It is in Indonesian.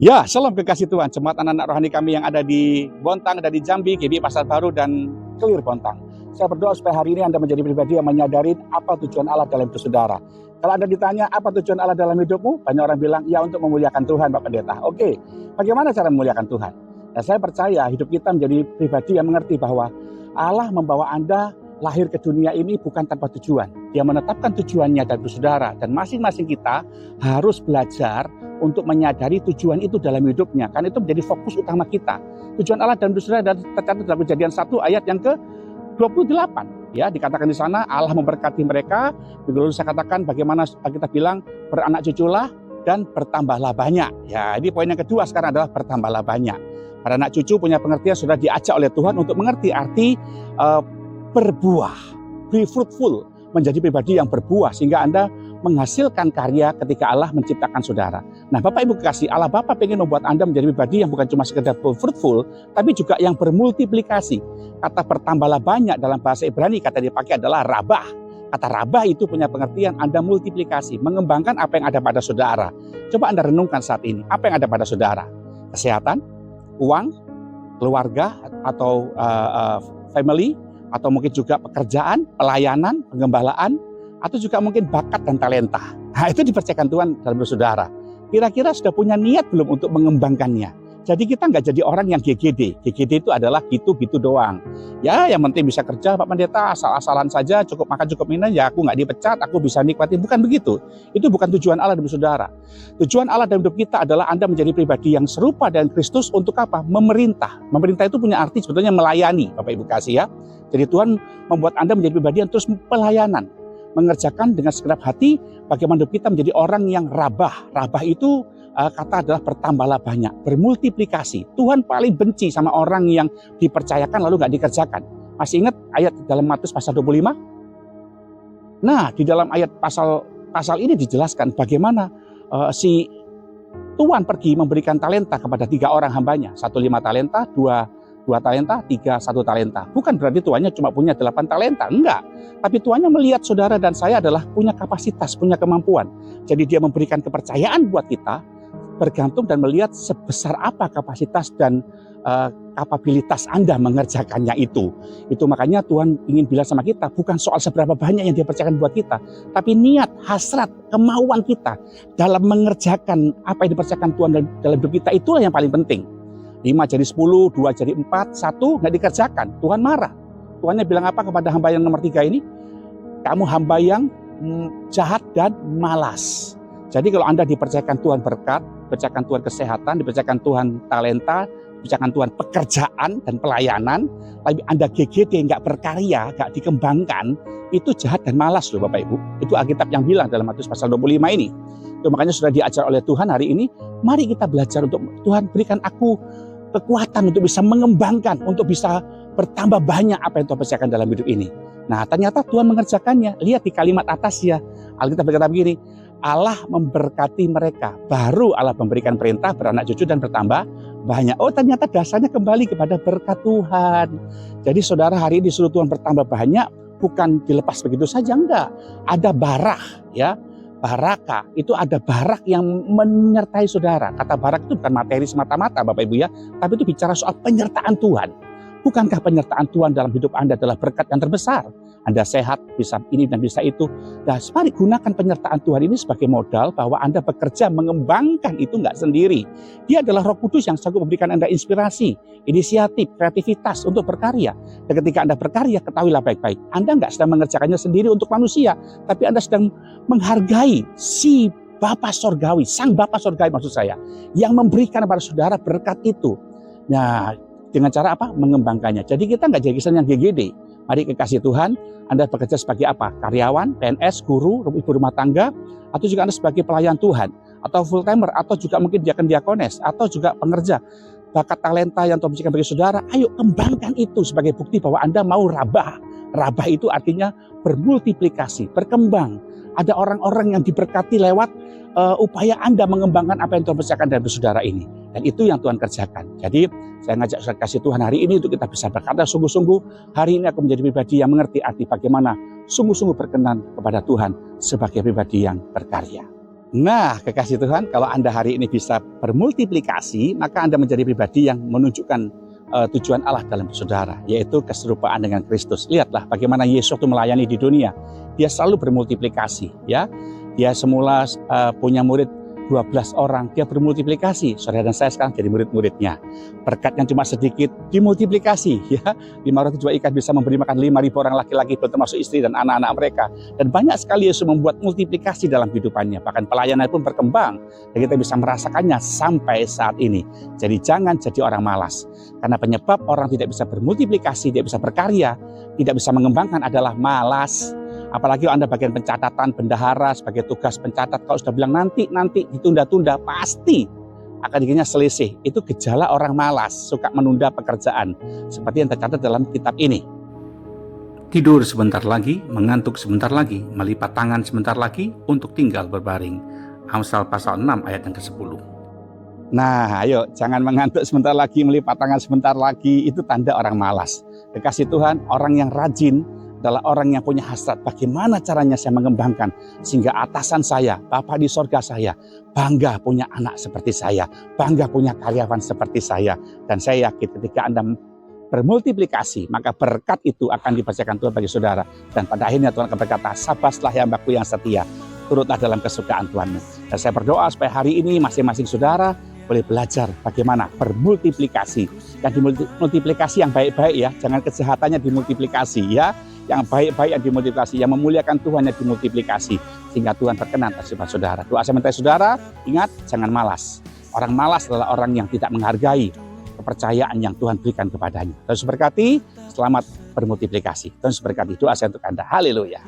Ya, shalom kekasih Tuhan, jemaat anak-anak rohani kami yang ada di Bontang, ada di Jambi, GBI Pasar Baru, dan Kelir Bontang. Saya berdoa supaya hari ini Anda menjadi pribadi yang menyadari apa tujuan Allah dalam hidup saudara. Kalau Anda ditanya apa tujuan Allah dalam hidupmu, banyak orang bilang, ya untuk memuliakan Tuhan, Pak Pendeta. Oke, bagaimana cara memuliakan Tuhan? Nah, saya percaya hidup kita menjadi pribadi yang mengerti bahwa Allah membawa Anda lahir ke dunia ini bukan tanpa tujuan. Dia menetapkan tujuannya dari saudara, dan masing-masing kita harus belajar untuk menyadari tujuan itu dalam hidupnya, karena itu menjadi fokus utama kita. Tujuan Allah dalam hidup saudara tercatat dalam Kejadian 1 ayat yang ke-28. Ya, dikatakan di sana Allah memberkati mereka. Dulu saya katakan bagaimana kita bilang beranak cuculah dan bertambahlah banyak. Ya, ini poin yang kedua sekarang adalah bertambahlah banyak. Para anak cucu punya pengertian sudah diajak oleh Tuhan untuk mengerti arti berbuah, be fruitful, menjadi pribadi yang berbuah sehingga Anda menghasilkan karya ketika Allah menciptakan saudara. Nah, Bapak Ibu kekasih, Allah Bapa pengen membuat Anda menjadi pribadi yang bukan cuma sekedar fruitful, tapi juga yang bermultiplikasi. Kata bertambahlah banyak dalam bahasa Ibrani kata dipakai adalah rabah. Kata rabah itu punya pengertian Anda multiplikasi, mengembangkan apa yang ada pada saudara. Coba Anda renungkan saat ini, apa yang ada pada saudara? Kesehatan, uang, keluarga atau family, atau mungkin juga pekerjaan, pelayanan, penggembalaan, atau juga mungkin bakat dan talenta. Nah, itu dipercayakan Tuhan dalam hidup saudara. Kira-kira sudah punya niat belum untuk mengembangkannya? Jadi kita nggak jadi orang yang GGD. GGD itu adalah gitu-gitu doang. Ya, yang penting bisa kerja Pak Pendeta, asal-asalan saja, cukup makan, cukup minum, ya aku nggak dipecat, aku bisa nikmati. Bukan begitu. Itu bukan tujuan Allah dalam hidup saudara. Tujuan Allah dalam hidup kita adalah Anda menjadi pribadi yang serupa dengan Kristus untuk apa? Memerintah. Memerintah itu punya arti sebetulnya melayani, Bapak Ibu kasih ya. Jadi Tuhan membuat Anda menjadi pribadi yang terus pelayanan. Mengerjakan dengan segenap hati bagaimana hidup kita menjadi orang yang rabah. Rabah itu kata adalah bertambahlah banyak, bermultiplikasi. Tuhan paling benci sama orang yang dipercayakan lalu nggak dikerjakan. Masih ingat ayat dalam Matius pasal 25? Nah, di dalam ayat pasal ini dijelaskan bagaimana si Tuhan pergi memberikan talenta kepada 3 orang hambanya. 1 5 talenta, 2 talenta, 3 1 talenta. Bukan berarti tuannya cuma punya 8 talenta, enggak. Tapi tuannya melihat saudara dan saya adalah punya kapasitas, punya kemampuan. Jadi dia memberikan kepercayaan buat kita, bergantung dan melihat sebesar apa kapasitas dan kapabilitas Anda mengerjakannya itu. Itu makanya Tuhan ingin bilang sama kita, bukan soal seberapa banyak yang dia percayakan buat kita, tapi niat, hasrat, kemauan kita dalam mengerjakan apa yang dipercayakan Tuhan dalam hidup kita, itulah yang paling penting. 5 jadi 10, 2 jadi 4, 1 nggak dikerjakan, Tuhan marah. Tuhannya bilang apa kepada hamba yang nomor 3 ini? Kamu hamba yang jahat dan malas. Jadi kalau Anda dipercayakan Tuhan berkat, dipercayakan Tuhan kesehatan, dipercayakan Tuhan talenta, dipercayakan Tuhan pekerjaan dan pelayanan, tapi Anda GGD, nggak berkarya, nggak dikembangkan, itu jahat dan malas loh Bapak Ibu. Itu Alkitab yang bilang dalam Matius pasal 25 ini. Itu makanya sudah diajar oleh Tuhan hari ini, mari kita belajar untuk Tuhan berikan aku kekuatan untuk bisa mengembangkan, untuk bisa bertambah banyak apa yang Tuhan percayakan dalam hidup ini. Nah, ternyata Tuhan mengerjakannya. Lihat di kalimat atas ya, Alkitab berkata begini, Allah memberkati mereka, baru Allah memberikan perintah beranak cucu dan bertambah banyak. Oh, ternyata dasarnya kembali kepada berkat Tuhan. Jadi saudara hari ini disuruh Tuhan bertambah banyak, bukan dilepas begitu saja, enggak. Ada barak ya. Baraka, itu ada barak yang menyertai saudara. Kata barak itu bukan materi semata-mata Bapak Ibu ya, tapi itu bicara soal penyertaan Tuhan. Bukankah penyertaan Tuhan dalam hidup Anda adalah berkat yang terbesar? Anda sehat, bisa ini dan bisa itu. Nah, mari gunakan penyertaan Tuhan ini sebagai modal bahwa Anda bekerja mengembangkan itu nggak sendiri. Dia adalah Roh Kudus yang sanggup memberikan Anda inspirasi, inisiatif, kreativitas untuk berkarya. Dan ketika Anda berkarya, ketahuilah baik-baik, Anda nggak sedang mengerjakannya sendiri untuk manusia, tapi Anda sedang menghargai si Bapa Sorgawi, Sang Bapa Sorgawi maksud saya, yang memberikan kepada saudara berkat itu. Nah, dengan cara apa? Mengembangkannya. Jadi kita nggak jadi kesan yang GGD. Mari kekasih Tuhan, Anda bekerja sebagai apa? Karyawan, PNS, guru, ibu rumah tangga, atau juga Anda sebagai pelayan Tuhan, atau full timer, atau juga mungkin diakones, atau juga pengerja. Bakat talenta yang Tuhan berikan bagi saudara, ayo kembangkan itu sebagai bukti bahwa Anda mau rabah. Rabah itu artinya bermultiplikasi, berkembang. Ada orang-orang yang diberkati lewat upaya Anda mengembangkan apa yang Tuhan percayakan dalam saudara ini. Dan itu yang Tuhan kerjakan. Jadi saya ngajak saudara kasih Tuhan hari ini untuk kita bisa berkata sungguh-sungguh, hari ini aku menjadi pribadi yang mengerti arti bagaimana sungguh-sungguh berkenan kepada Tuhan sebagai pribadi yang berkarya. Nah, kekasih Tuhan, kalau Anda hari ini bisa bermultiplikasi, maka Anda menjadi pribadi yang menunjukkan tujuan Allah dalam saudara, yaitu keserupaan dengan Kristus. Lihatlah bagaimana Yesus itu melayani di dunia. Dia selalu bermultiplikasi, ya. Dia semula punya murid 12 orang, dia bermultiplikasi. Saudara dan saya sekarang jadi murid-muridnya. Berkat yang cuma sedikit dimultiplikasi, ya. 5 roti 2 ikan bisa memberi makan 5.000 orang laki-laki, termasuk istri dan anak-anak mereka. Dan banyak sekali Yesus membuat multiplikasi dalam kehidupannya. Bahkan pelayanan pun berkembang. Dan kita bisa merasakannya sampai saat ini. Jadi jangan jadi orang malas. Karena penyebab orang tidak bisa bermultiplikasi, tidak bisa berkarya, tidak bisa mengembangkan adalah malas. Apalagi Anda bagian pencatatan, bendahara, sebagai tugas pencatat, kalau sudah bilang nanti, ditunda-tunda, pasti akan dikiranya selisih. Itu gejala orang malas, suka menunda pekerjaan. Seperti yang tercatat dalam kitab ini. Tidur sebentar lagi, mengantuk sebentar lagi, melipat tangan sebentar lagi, untuk tinggal berbaring. Amsal pasal 6 ayat yang ke-10. Nah, ayo, jangan mengantuk sebentar lagi, melipat tangan sebentar lagi, itu tanda orang malas. Kekasih Tuhan, orang yang rajin adalah orang yang punya hasrat. Bagaimana caranya saya mengembangkan sehingga atasan saya, Bapa di sorga saya, bangga punya anak seperti saya, bangga punya karyawan seperti saya. Dan saya yakin ketika Anda bermultiplikasi, maka berkat itu akan dibacakan Tuhan bagi saudara. Dan pada akhirnya Tuhan akan berkata, sabaslah hambaku yang setia, turutlah dalam kesukaan Tuhanmu. Dan saya berdoa supaya hari ini masing-masing saudara boleh belajar bagaimana bermultiplikasi. Dan dimultiplikasi yang baik-baik, ya, jangan kejahatannya dimultiplikasi, ya. Yang baik-baik yang dimultiplikasi, yang memuliakan Tuhan yang dimultiplikasi, sehingga Tuhan berkenan atas sifat saudara. Doa saya minta saudara, ingat, jangan malas. Orang malas adalah orang yang tidak menghargai kepercayaan yang Tuhan berikan kepadanya. Tuhan Yesus berkati, selamat bermultiplikasi. Tuhan Yesus berkati. Doa saya untuk Anda. Haleluya.